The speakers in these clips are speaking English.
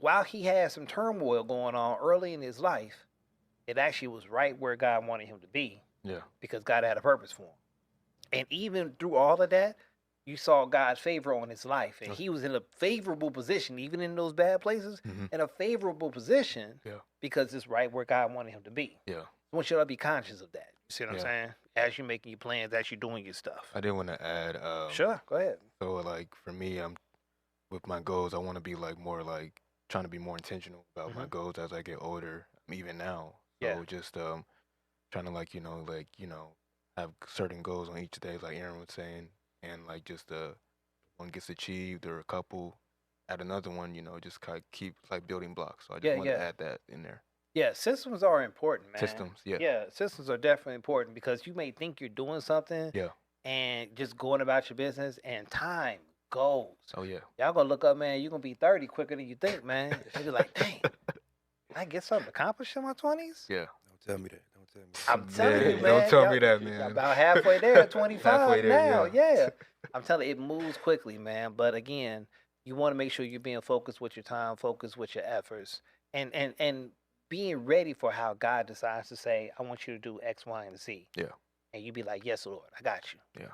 while he had some turmoil going on early in his life, it actually was right where God wanted him to be Yeah. because God had a purpose for him. And even through all of that, you saw God's favor on his life. And he was in a favorable position, even in those bad places, Mm-hmm. in a favorable position Yeah. because it's right where God wanted him to be. Yeah. I want you to be conscious of that. You see what I'm Yeah. saying? As you're making your plans, as you're doing your stuff. I did want to add. Sure, go ahead. So like for me, I'm with my goals. I want to be like more like trying to be more intentional about my goals as I get older. Even now. So Yeah. just trying to have certain goals on each day, like Aaron was saying, and like just one gets achieved or a couple, add another one. Just kind of keep like building blocks. So I just Yeah, want to yeah. add that in there. Yeah, systems are important, man. Systems, yeah. Yeah, systems are definitely important because you may think you're doing something Yeah. and just going about your business and time goes. Oh yeah. Y'all gonna look up, man, you're gonna be 30 quicker than you think, man. You be like, dang, did I get something accomplished in my 20s? Yeah. Don't tell me that. Don't tell me that. I'm telling Yeah, you, man. don't tell me y'all- that, y'all man. About halfway there, 25 Halfway there, now. yeah. Yeah. I'm telling you, it moves quickly, man. But again, you want to make sure you're being focused with your time, focused with your efforts, and being ready for how God decides to say, I want you to do X, Y, and Z. Yeah. And you be like, yes, Lord, I got you. Yeah.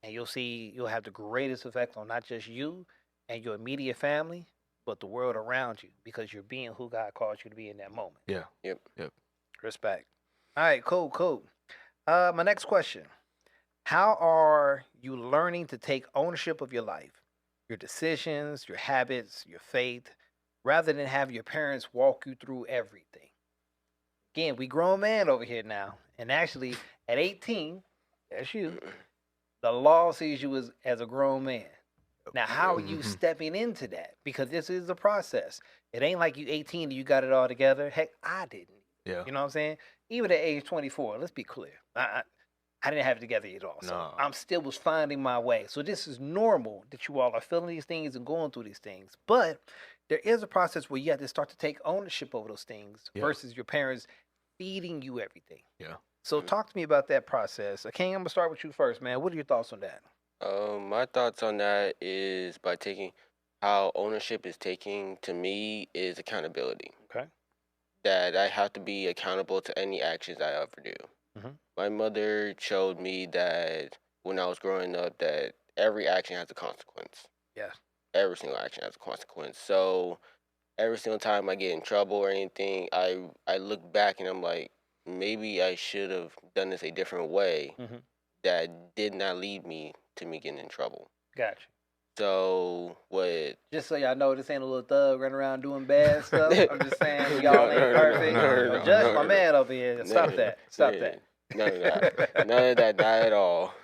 And you'll have the greatest effect on not just you and your immediate family, but the world around you because you're being who God called you to be in that moment. Yeah. Yep. Respect. All right, cool. My next question. How are you learning to take ownership of your life, your decisions, your habits, your faith, rather than have your parents walk you through everything? Again, we grown man over here now. And actually, at 18, that's you, the law sees you as a grown man. Now, how are you Mhm. stepping into that? Because this is a process. It ain't like you 18 and you got it all together. Heck, I didn't. Yeah. You know what I'm saying? Even at age 24, let's be clear. I didn't have it together at all. So No. I'm still was finding my way. So this is normal that you all are feeling these things and going through these things. But there is a process where you have to start to take ownership over those things Yeah. versus your parents feeding you everything. Yeah. So talk to me about that process. King, I'm gonna start with you first, man. What are your thoughts on that? My thoughts on that is by taking how ownership is taking to me is accountability. Okay. That I have to be accountable to any actions I ever do. Mhm. My mother showed me that when I was growing up that every action has a consequence. Yes. Every single action has a consequence. So every single time I get in trouble or anything, I look back and I'm like, maybe I should have done this a different way Mhm. that did not lead me to me getting in trouble. Gotcha. So what? Just so y'all know, this ain't a little thug running around doing bad stuff. I'm just saying, No, y'all ain't no, perfect. no, Don't no, judge no, my no. man over here. Stop that. Stop that. None of that. None of that. Not at all.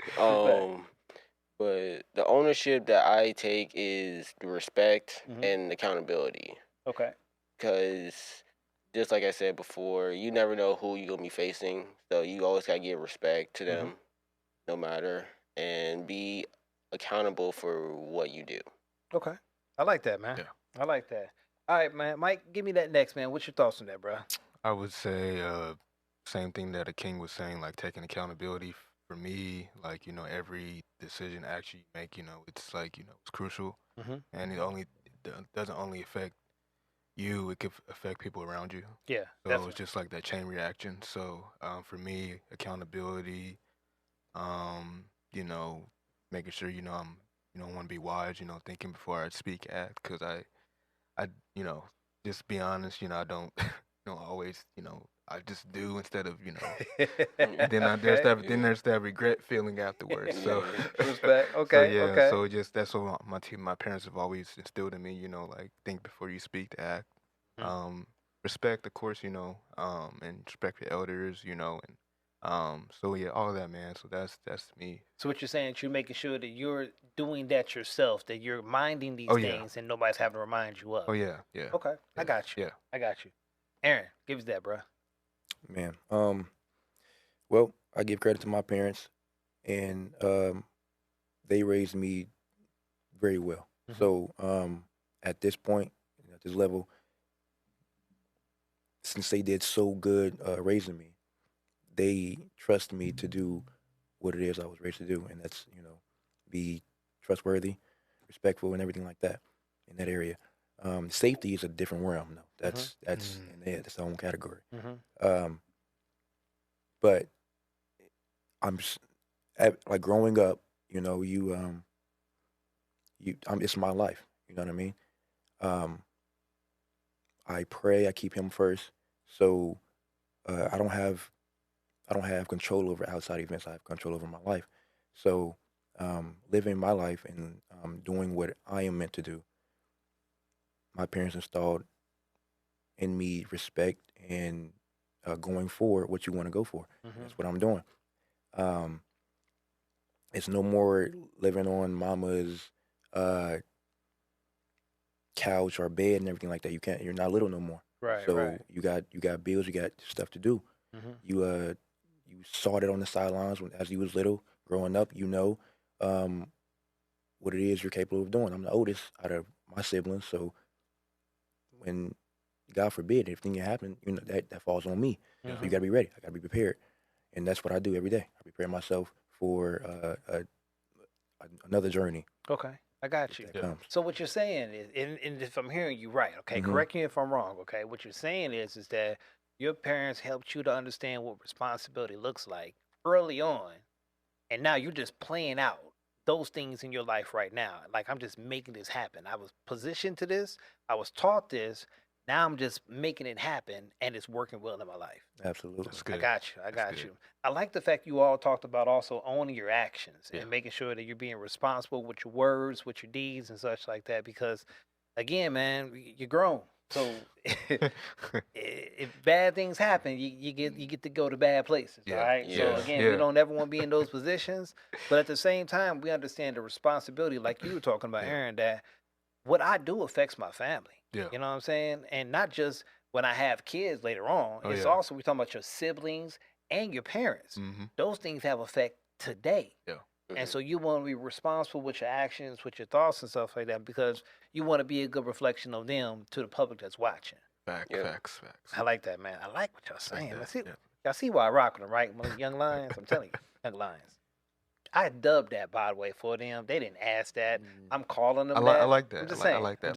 But the ownership that I take is the respect and accountability. Okay. Because just like I said before, you never know who you're gonna be facing. So you always gotta give respect to them, no matter, and be accountable for what you do. Okay. I like that, man. Yeah. I like that. All right, man. Mike, give me that next, man. What's your thoughts on that, bro? I would say same thing that a king was saying, like taking accountability for me, like, every decision action you make, it's like, it's crucial. Mhm. And doesn't only affect you, it could affect people around you. Yeah. So Definitely. it's just like that chain reaction. So for me, accountability, you know, making sure, I'm, want to be wise, thinking before I speak, act, because I, just be honest, I don't, always, I just do instead of, and then there's that regret feeling afterwards. So, Respect. so Okay. yeah, Okay. so just that's what my parents have always instilled in me, like think before you speak to act. Respect, of course, and respect your elders, and so yeah, all of that, man. So that's me. So what you're saying is you're making sure that you're doing that yourself, that you're minding these Oh yeah. things, and nobody's having to remind you of. Oh yeah, yeah. Okay. I Yeah, got you. yeah. I got you. Aaron, give us that, bro. Man, well, I give credit to my parents, and they raised me very well. So at this point, at this level, since they did so good raising me, they trust me to do what it is I was raised to do, and that's be trustworthy, respectful, and everything like that in that area. Safety is a different realm, though. That's Mm. in there. That's its own category. Mm-hmm. But like growing up, it's my life. You know what I mean? Um, I pray. I keep him first. So I don't have control over outside events. I have control over my life. So living my life and doing what I am meant to do. My parents installed in me respect and going forward what you want to go for. Mm-hmm. That's what I'm doing. Um, it's no more living on mama's uh, couch or bed and everything like that. You're not little no more. Right. So Right. you got bills, you got stuff to do. Mm-hmm. You saw it on the sidelines as you was little, growing up. Um, what it is you're capable of doing. I'm the oldest out of my siblings, so when God forbid anything can happen, that falls on me. So Mm-hmm. you got to be ready. I got to be prepared, and that's what I do every day. I prepare myself for another journey Okay. I got you. that Yeah. comes. So what you're saying is, and if I'm hearing you right, okay, Mhm. correct me if I'm wrong, okay. What you're saying is that your parents helped you to understand what responsibility looks like early on, and now you're just playing out those things in your life right now. Like I'm just making this happen. I was positioned to this. I was taught this. Now I'm just making it happen, and it's working well in my life. Absolutely. That's I good. got you. I That's got good. you. I like the fact you all talked about also owning your actions Yeah. and making sure that you're being responsible with your words, with your deeds, and such like that. Because again, man, you're grown. So if bad things happen, you get to go to bad places. All Yeah. right. So Yeah. again, we Yeah. don't ever want to be in those positions, but at the same time, we understand the responsibility, like you were talking about, Yeah. Aaron, that what I do affects my family. Yeah. You know what I'm saying? And not just when I have kids later on. Oh It's yeah. also we're talking about your siblings and your parents. Mm-hmm. Those things have effect today. Yeah. And Mhm. so you want to be responsible with your actions, with your thoughts and stuff like that, because you want to be a good reflection of them to the public that's watching. Yep. Facts. I like that, man. I like what y'all Like saying. that. Let's see, Yeah. y'all see why I rock with them, right? One of the young lions. I'm telling you, young lions. I dubbed that, by the way, for them. They didn't ask that. I'm calling them I that. like I'm that. just I saying. like that.